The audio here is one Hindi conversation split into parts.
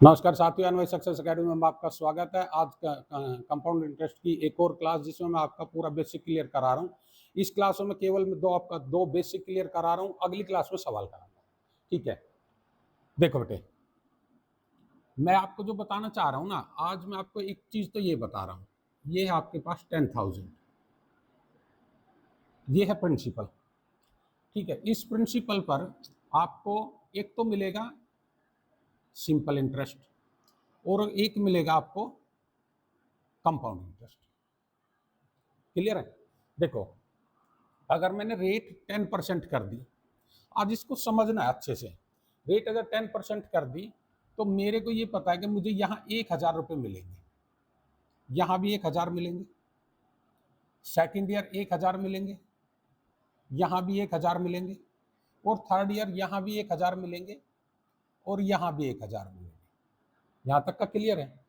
नमस्कार साथियों, अनवय सक्सेस अकेडमी में आपका स्वागत है। आज कंपाउंड इंटरेस्ट की एक और क्लास जिसमें मैं आपका पूरा बेसिक क्लियर करा रहा हूँ। इस क्लास में केवल दो बेसिक क्लियर करा रहा हूँ, अगली क्लास में सवाल कराऊंगा। ठीक है, देखो बेटे, मैं आपको जो बताना चाह रहा हूँ ना, आज मैं आपको एक चीज तो ये बता रहा हूँ। ये है आपके पास 10,000, ये है प्रिंसिपल। ठीक है, इस प्रिंसिपल पर आपको एक तो मिलेगा सिंपल इंटरेस्ट और एक मिलेगा आपको कंपाउंड इंटरेस्ट। क्लियर है? देखो, अगर मैंने रेट 10% कर दी, आज इसको समझना है अच्छे से। रेट अगर 10% कर दी तो मेरे को ये पता है कि मुझे यहाँ 1,000 रुपये मिलेंगे, यहाँ भी 1,000 मिलेंगे, सेकेंड ईयर 1,000 मिलेंगे, यहाँ भी 1,000 मिलेंगे, और थर्ड ईयर यहाँ भी 1,000 मिलेंगे, और यहाँ भी 1,000 मिलेंगे। यहाँ तक का क्लियर है?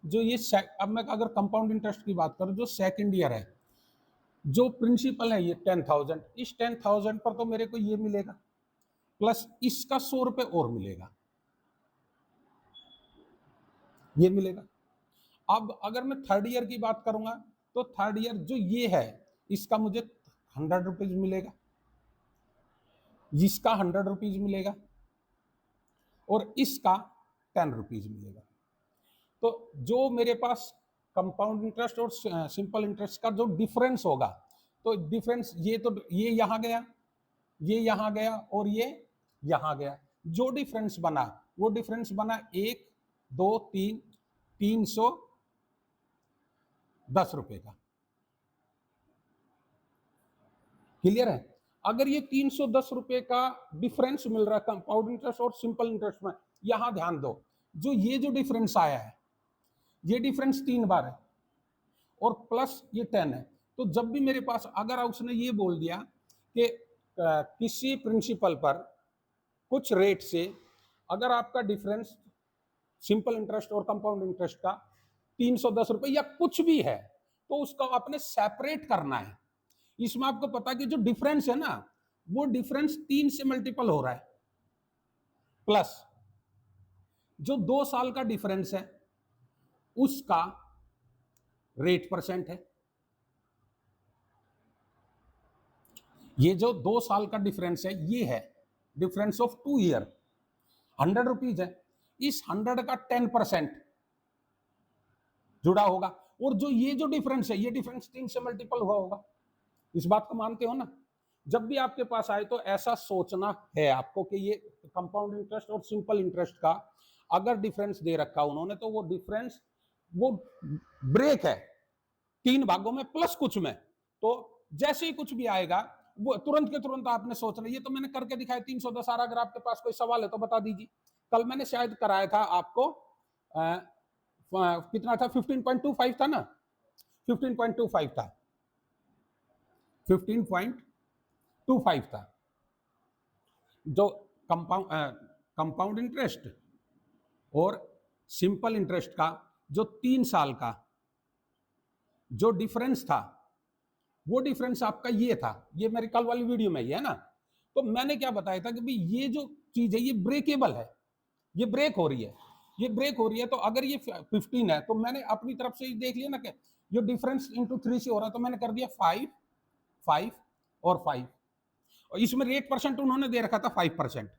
जो ये अब मैं अगर कंपाउंड इंटरेस्ट की बात करूँ, जो सेकेंड ईयर है, जो प्रिंसिपल है ये 10,000, इस 10,000 पर तो मेरे को ये मिलेगा, प्लस इसका 100 रुपये और मिलेगा, ये मिलेगा। अब अगर मैं थर्ड ईयर की बात करूंगा तो थर्ड ईयर जो ये है, इसका मुझे 100 रुपीज मिलेगा, इसका 100 रुपीज मिलेगा, और इसका 10 रुपीज मिलेगा। तो जो मेरे पास कंपाउंड इंटरेस्ट और सिंपल इंटरेस्ट का जो डिफरेंस होगा, तो डिफरेंस ये यहां गया, ये यहां गया, और ये यहां गया। जो डिफरेंस बना वो डिफरेंस बना 1, 2, 3, 310 रुपए का। क्लियर है? अगर ये 310 रुपए का डिफरेंस मिल रहा है कंपाउंड इंटरेस्ट और सिंपल इंटरेस्ट में, यहां ध्यान दो, जो डिफरेंस आया है, ये डिफरेंस 3 बार है, और प्लस ये 10 है। तो जब भी मेरे पास अगर उसने ये बोल दिया कि किसी प्रिंसिपल पर कुछ रेट से अगर आपका डिफरेंस सिंपल इंटरेस्ट और कंपाउंड इंटरेस्ट का 310 रुपए या कुछ भी है, तो उसका आपने सेपरेट करना है। इसमें आपको पता है कि जो डिफरेंस है ना, वो डिफरेंस 3 से मल्टीपल हो रहा है, प्लस जो 2 साल का डिफरेंस है उसका रेट परसेंट है। ये जो 2 साल का डिफरेंस है, ये है डिफरेंस ऑफ 2 ईयर, 100 रुपीज है। इस 100 का 10% जुड़ा होगा, और जो डिफरेंस है, ये डिफरेंस 3 से मल्टीपल हुआ होगा। इस बात को मानते हो ना? जब भी आपके पास आए तो ऐसा सोचना है आपको कि ये कंपाउंड इंटरेस्ट और सिंपल इंटरेस्ट का अगर डिफरेंस दे रखा उन्होंने, तो वो डिफरेंस वो ब्रेक है 3 भागों में प्लस कुछ में। तो जैसे ही कुछ भी आएगा वो तुरंत के तुरंत आपने सोचना। ये तो मैंने करके दिखाया 310। अगर आपके पास कोई सवाल है तो बता दीजिए। कल मैंने शायद कराया था आपको कितना था, 15.25 था ना, 15.25 था, 15.25 था। जो कंपाउंड इंटरेस्ट और सिंपल इंटरेस्ट का जो 3 साल का जो डिफरेंस था, वो डिफरेंस आपका ये था। ये मेरी कल वाली वीडियो में ही है ना। तो मैंने क्या बताया था कि भाई ये जो चीज है ये ब्रेकेबल है, ये ब्रेक हो रही है, ये ब्रेक हो रही है। तो अगर ये 15 है तो मैंने अपनी तरफ से देख लिया ना कि जो डिफरेंस इंटू 3 से हो रहा है, तो मैंने कर दिया 5, 5 और 5। और इसमें रेट परसेंट उन्होंने दे रखा था 5%,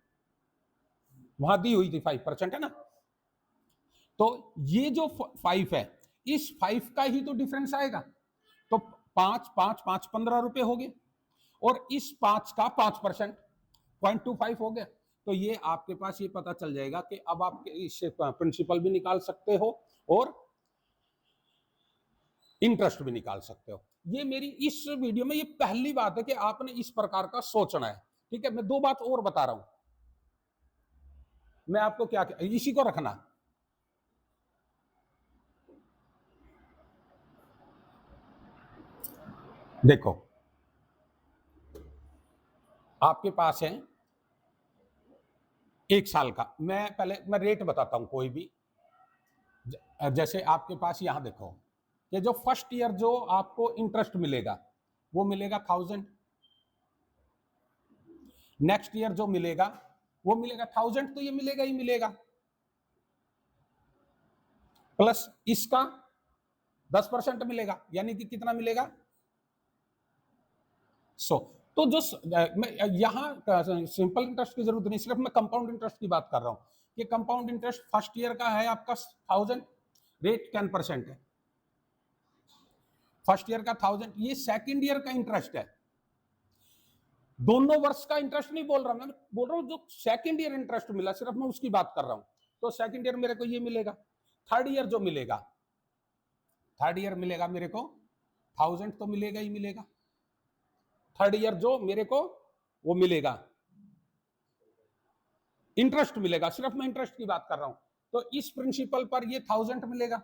वहां दी हुई थी 5%, है ना। तो ये जो 5 है, इस 5 का ही तो डिफरेंस आएगा। तो 5, 5, 5, 15 रुपए हो गए, और इस 5 का 5% 0.25 हो गया। तो ये आपके पास ये पता चल जाएगा कि अब आप इससे प्रिंसिपल भी निकाल सकते हो और इंटरेस्ट भी निकाल सकते हो। ये मेरी इस वीडियो में ये पहली बात है कि आपने इस प्रकार का सोचना है। ठीक है, मैं 2 बात और बता रहा हूं। मैं आपको क्या इसी को रखना, देखो आपके पास है 1 साल का। मैं रेट बताता हूं कोई भी। जैसे आपके पास यहां देखो कि जो फर्स्ट ईयर जो आपको इंटरेस्ट मिलेगा वो मिलेगा 1000, नेक्स्ट ईयर जो मिलेगा वो मिलेगा 1000, तो ये मिलेगा ही मिलेगा। प्लस इसका 10% मिलेगा, यानी कि कितना मिलेगा 100। तो जो यहां सिंपल इंटरेस्ट की जरूरत नहीं, सिर्फ मैं कंपाउंड इंटरेस्ट की बात कर रहा हूं कि कंपाउंड इंटरेस्ट फर्स्ट ईयर का है आपका 1000, रेट 10% है। फर्स्ट ईयर का 1000, ये सेकंड ईयर का इंटरेस्ट है। दोनों वर्ष का इंटरेस्ट नहीं बोल रहा मैं, बोल रहा हूं जो सेकंड ईयर इंटरेस्ट मिला, सिर्फ मैं उसकी बात कर रहा हूं। तो सेकंड ईयर मेरे को ये मिलेगा। थर्ड ईयर जो मिलेगा, थर्ड ईयर मिलेगा मेरे को 1000 तो मिलेगा ही मिलेगा। थर्ड ईयर जो मेरे को वो मिलेगा, इंटरेस्ट मिलेगा, सिर्फ मैं इंटरेस्ट की बात कर रहा हूं। तो इस प्रिंसिपल पर ये 1000 मिलेगा,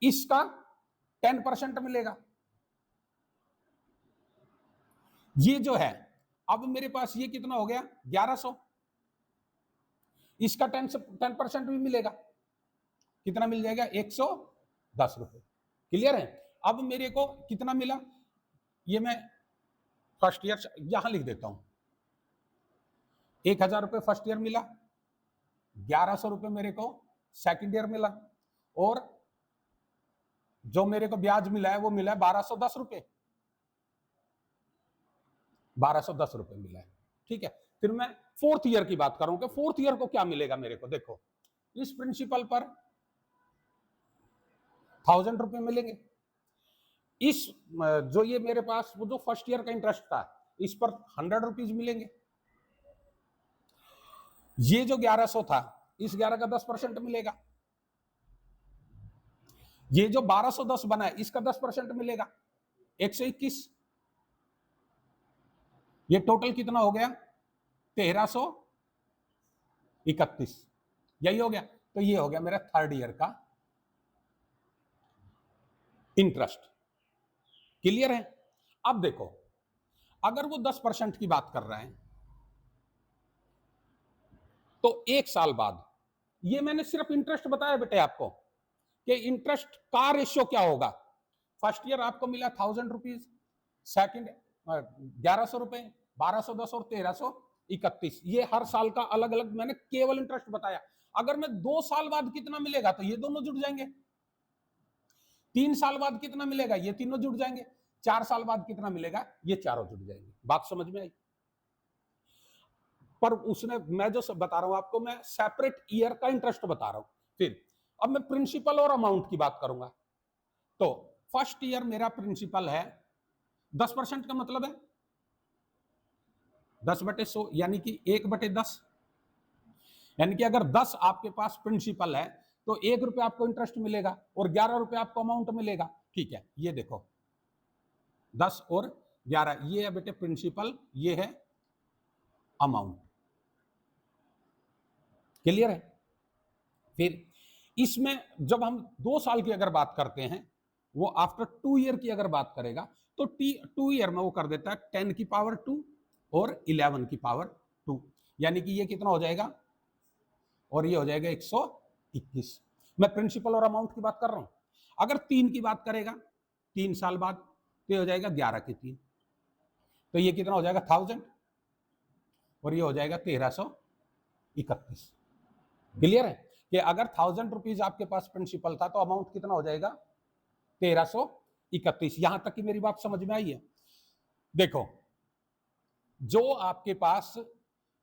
इसका 10% मिलेगा। ये जो है अब मेरे पास ये कितना हो गया 1100, इसका 10% भी मिलेगा, कितना मिल जाएगा 110 रुपए। क्लियर है? अब मेरे को कितना मिला, ये मैं फर्स्ट ईयर यहां लिख देता हूं। 1000 रुपए फर्स्ट ईयर मिला, 1100 रुपए मेरे को सेकंड ईयर मिला, और जो मेरे को ब्याज मिला है वो मिला है 1210 रुपए, 1210 रुपए मिला है। ठीक है, फिर मैं फोर्थ ईयर की बात करूं कि फोर्थ ईयर को क्या मिलेगा मेरे को। देखो इस प्रिंसिपल पर 1000 रुपए मिलेंगे, इस जो ये मेरे पास वो जो फर्स्ट ईयर का इंटरेस्ट था इस पर 100 रुपीज मिलेंगे, ये जो 1100 था इस 11 का 10% मिलेगा, ये जो 1210 बना है इसका 10% मिलेगा 121, ये टोटल कितना हो गया 1331, यही हो गया। तो ये हो गया मेरा थर्ड ईयर का इंटरेस्ट। क्लियर है? अब देखो अगर वो 10% की बात कर रहे हैं तो एक साल बाद, ये मैंने सिर्फ इंटरेस्ट बताया बेटे आपको कि इंटरेस्ट का रेशियो क्या होगा। फर्स्ट ईयर आपको मिला 1000 रुपीज, सेकेंड 1100 रुपए, 1210 और 1331, ये हर साल का अलग अलग मैंने केवल इंटरेस्ट बताया। अगर मैं 2 साल बाद कितना मिलेगा तो ये दोनों जुड़ जाएंगे, 3 साल बाद कितना मिलेगा ये तीनों जुड़ जाएंगे, 4 साल बाद कितना मिलेगा ये चारों जुड़ जाएंगे। बात समझ में आई? पर उसने, मैं जो बता रहा हूं आपको, मैं सेपरेट ईयर का इंटरेस्ट बता रहा हूं। फिर अब मैं प्रिंसिपल और अमाउंट की बात करूंगा। तो फर्स्ट ईयर मेरा प्रिंसिपल है 10% का मतलब है 10/100, यानी कि 1/10, यानी कि अगर 10 आपके पास प्रिंसिपल है तो 1 रुपये आपको इंटरेस्ट मिलेगा और 11 रुपये आपको अमाउंट मिलेगा। ठीक है, ये देखो 10 और 11, ये है बेटे प्रिंसिपल, ये है अमाउंट। क्लियर है? फिर इसमें जब हम 2 साल की अगर बात करते हैं, वो आफ्टर 2 ईयर की अगर बात करेगा तो 2 ईयर में वो कर देता है 10 की पावर 2 और 11 की पावर 2, यानी कि ये कितना हो जाएगा, और ये हो जाएगा 121। मैं प्रिंसिपल और अमाउंट की बात कर रहा हूं। अगर 3 की बात करेगा 3 साल बाद तो ये हो जाएगा 11 की 3, तो ये कितना हो जाएगा 1000, और ये हो जाएगा 1331। क्लियर है कि अगर 1000 रुपीज आपके पास प्रिंसिपल था तो अमाउंट कितना हो जाएगा 1331। यहां तक की मेरी बात समझ में आई है? देखो जो आपके पास,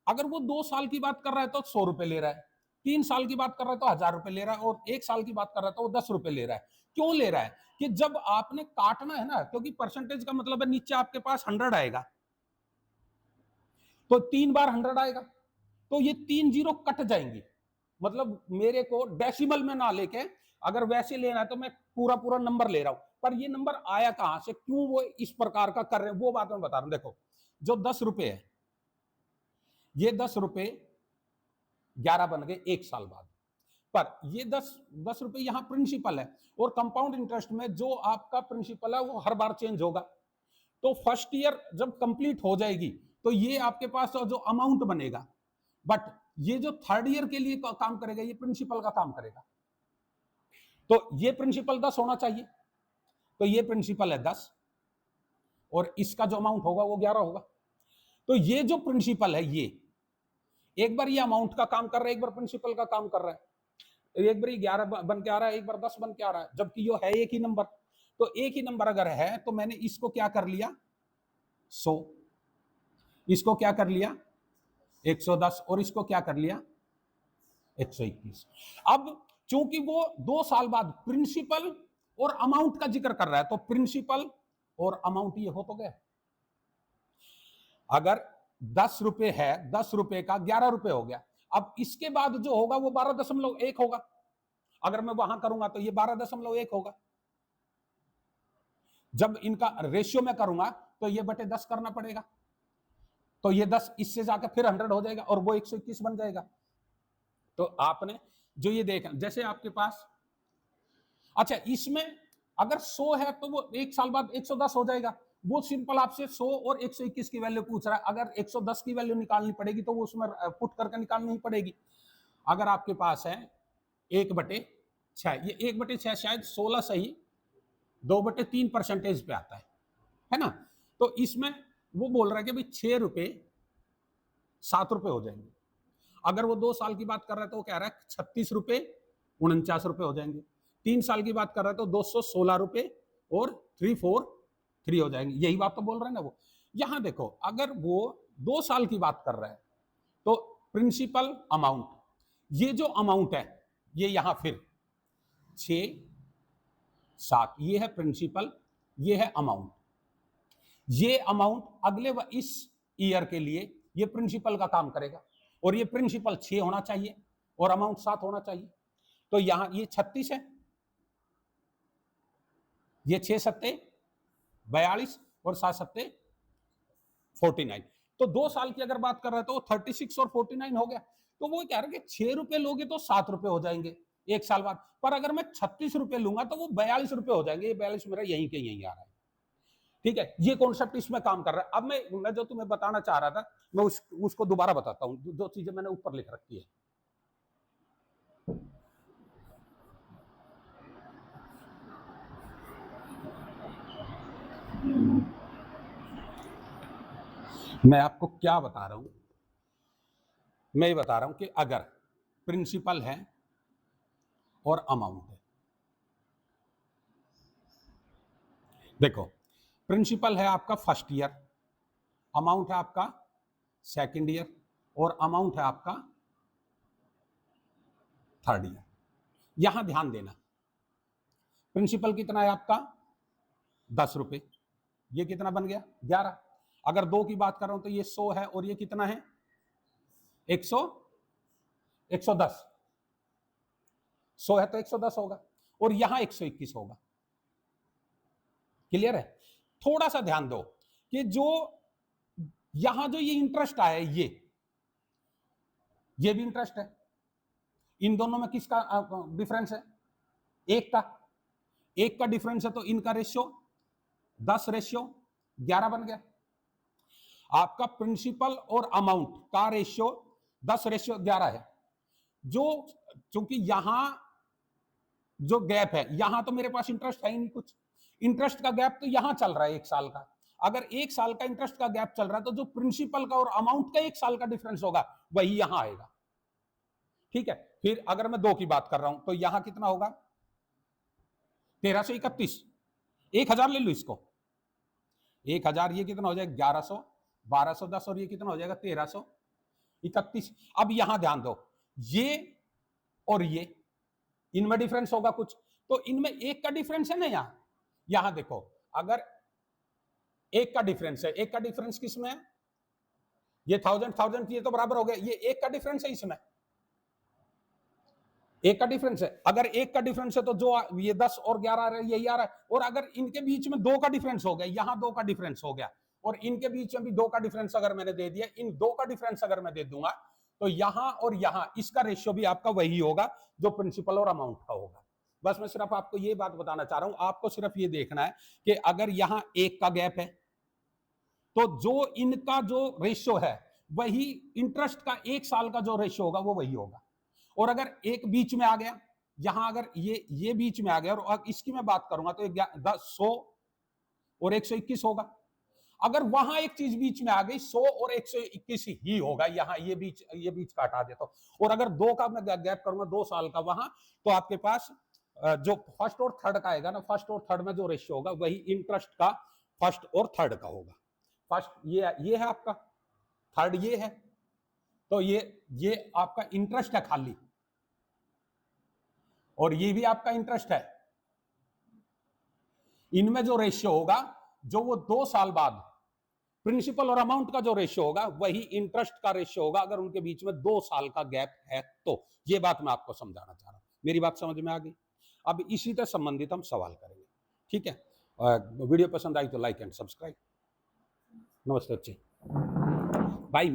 अगर वो 2 साल की बात कर रहा है तो 100 रुपए ले रहा है, 3 साल की बात कर रहा है तो 1000 रुपए ले रहा है, और 1 साल की बात कर रहा है तो वो 10 रुपए ले रहा है। क्यों ले रहा है? कि जब आपने काटना है ना, क्योंकि परसेंटेज का मतलब है नीचे आपके पास 100 आएगा तो 3 बार 100 आएगा, तो ये 3 जीरो कट जाएंगे। मतलब मेरे को डेसिमल में ना लेके, अगर वैसे लेना है तो मैं पूरा पूरा नंबर ले रहा हूं, पर ये नंबर आया कहां से, क्यों वो इस प्रकार का कर रहे हैं, वो बात मैं बता रहा हूं। देखो जो 10 रुपए है, ये 10 रुपए 11 बन गए 1 साल बाद, पर ये 10 रुपए यहां प्रिंसिपल है, और कंपाउंड इंटरेस्ट में जो आपका प्रिंसिपल है वो हर बार चेंज होगा। तो फर्स्ट ईयर जब कंप्लीट हो जाएगी तो ये आपके पास जो अमाउंट बनेगा, बट ये जो थर्ड ईयर के लिए काम करेगा ये प्रिंसिपल का काम करेगा। तो ये प्रिंसिपल 10 होना चाहिए, तो ये प्रिंसिपल है 10 और इसका जो अमाउंट होगा वो 11 होगा। तो ये जो प्रिंसिपल है ये एक बार ये अमाउंट का काम कर रहा है, एक बार प्रिंसिपल का काम कर रहा है। एक बार 11 बन के आ रहा है, एक बार 10 बन के आ रहा है, जबकि यो है एक ही नंबर। तो एक ही नंबर अगर है तो मैंने इसको क्या कर लिया 100, इसको क्या कर लिया 110 और इसको क्या कर लिया 121। अब चूंकि वो 2 साल बाद प्रिंसिपल और अमाउंट का जिक्र कर रहा है तो प्रिंसिपल और अमाउंट ये हो तो गया। अगर 10 रुपए है, 10 रुपए का 11 रुपए हो गया। अब इसके बाद जो होगा वो 12.1 होगा। अगर मैं वहां करूंगा तो ये 12.1 होगा। जब इनका रेशियो में करूंगा तो ये बटे 10 करना पड़ेगा, तो ये 10 इससे जाकर फिर 100 हो जाएगा और वो 121 बन जाएगा। तो आपने जो ये देखा, जैसे आपके पास, अच्छा इसमें अगर 100 है तो वो एक साल बाद 110 हो जाएगा। वो सिंपल आपसे 100 और 121 की वैल्यू पूछ रहा है। अगर 110 की वैल्यू निकालनी पड़ेगी तो वो उसमें पुट करके निकालनी ही पड़ेगी। अगर आपके पास है 1/6, ये 1/6 शायद 16 सही 2/3% पे आता है ना। तो इसमें वो बोल रहा है कि भाई 6 रुपए 7 रुपए हो जाएंगे। अगर वो 2 साल की बात कर रहा है तो वो कह रहा है 36 रुपए 49 रुपए हो जाएंगे। 3 साल की बात कर रहा है तो 216 रुपए और 343 हो जाएंगे। यही बात तो बोल रहे हैं ना वो। यहां देखो, अगर वो 2 साल की बात कर रहा है तो प्रिंसिपल अमाउंट, ये जो अमाउंट है ये यहां फिर 6 7, ये है प्रिंसिपल, ये है अमाउंट। ये अमाउंट अगले इस ईयर के लिए ये प्रिंसिपल का काम करेगा और ये प्रिंसिपल 6 होना चाहिए और अमाउंट 7 होना चाहिए। तो यहां ये 36 है, ये 6 सत्ते 42 और 7 सत्ते 49। तो 2 साल की अगर बात कर रहे हैं तो 36 और 49 हो गया। तो वो कह रहे हैं कि 6 रुपए लोगे तो 7 रुपए हो जाएंगे एक साल बाद, पर अगर मैं 36 रुपए लूंगा तो वो 42 रुपए हो जाएंगे। ये 42 मेरा यहीं के यहीं आ रहा है। ठीक है, ये कॉन्सेप्ट इसमें काम कर रहा है। अब मैं जो तुम्हें बताना चाह रहा था मैं उसको दोबारा बताता हूं, जो चीजें मैंने ऊपर लिख रखी है। मैं आपको क्या बता रहा हूं, मैं ये बता रहा हूं कि अगर प्रिंसिपल है और अमाउंट है, देखो प्रिंसिपल है आपका फर्स्ट ईयर, अमाउंट है आपका सेकंड ईयर और अमाउंट है आपका थर्ड ईयर। यहां ध्यान देना, प्रिंसिपल कितना है आपका 10 रुपए, ये कितना बन गया 11। अगर 2 की बात कर रहा हूं तो ये 100 है और ये कितना है 110। 100 है तो 110 होगा और यहां 121 होगा। क्लियर है? थोड़ा सा ध्यान दो कि जो यहां जो ये इंटरेस्ट आया है ये भी इंटरेस्ट है। इन दोनों में किसका डिफरेंस है? एक का डिफरेंस है तो इनका रेशियो 10:11 बन गया। आपका प्रिंसिपल और अमाउंट का रेशियो 10:11 है। जो चूंकि यहां जो गैप है, यहां तो मेरे पास इंटरेस्ट है ही नहीं कुछ, इंटरेस्ट का गैप तो यहां चल रहा है 1 साल का। अगर 1 साल का इंटरेस्ट का गैप चल रहा है तो जो प्रिंसिपल का और अमाउंट का 1 साल का डिफरेंस होगा वही यहां आएगा। ठीक है, फिर अगर मैं 2 की बात कर रहा हूं तो यहां कितना होगा 1331। 1000 ले लो इसको, 1000 ये कितना हो जाएगा 1100, 1210 और ये कितना हो जाएगा 1331। अब यहां ध्यान दो, ये और ये इनमें डिफरेंस होगा कुछ, तो इनमें 1 का डिफरेंस है ना। यहां देखो, अगर 1 का डिफरेंस है, 1 का डिफरेंस किसमें है? ये 1000 ये तो बराबर हो गया, ये 1 का डिफरेंस है, इसमें 1 का डिफरेंस है। अगर 1 का डिफरेंस है तो जो ये 10 और 11 आ रहा है यही आ रहा है। और अगर इनके बीच में 2 का डिफरेंस हो गया, यहां 2 का डिफरेंस हो गया और इनके बीच में भी 2 का डिफरेंस अगर मैंने दे दिया, इन 2 का डिफरेंस अगर मैं दे दूंगा तो यहां और यहां इसका रेशियो भी आपका वही होगा जो प्रिंसिपल और अमाउंट का होगा। बस मैं सिर्फ आपको ये बात बताना चाह रहा हूं, आपको सिर्फ ये देखना है कि अगर यहां 1 का गैप है तो जो इनका जो रेशियो है वही इंटरेस्ट का 1 साल का जो रेशियो होगा वो वही होगा। और अगर एक बीच में आ गया, यहां अगर ये बीच में आ गया और इसकी मैं बात करूंगा तो 100 और 121 होगा। अगर वहां एक चीज बीच में आ गई 100 और 121 ही होगा, यहाँ ये बीच का हटा देता हूं। और अगर 2 का मैं गैप करूंगा 2 साल का वहां, तो आपके पास जो फर्स्ट और थर्ड का आएगा ना, फर्स्ट और थर्ड में जो रेशियो होगा वही इंटरेस्ट का फर्स्ट और थर्ड का होगा। फर्स्ट ये है आपका, थर्ड ये है, तो ये आपका इंटरेस्ट है खाली, और ये भी आपका इंटरेस्ट है। इनमें जो रेशियो होगा, जो वो 2 साल बाद प्रिंसिपल और अमाउंट का जो रेशियो होगा वही इंटरेस्ट का रेशियो होगा, अगर उनके बीच में 2 साल का गैप है तो। ये बात मैं आपको समझाना चाह रहा हूं। मेरी बात समझ में आ गई? अब इसी से संबंधित हम सवाल करेंगे, ठीक है? वीडियो पसंद आई तो लाइक एंड सब्सक्राइब। नमस्ते बच्चे। भाई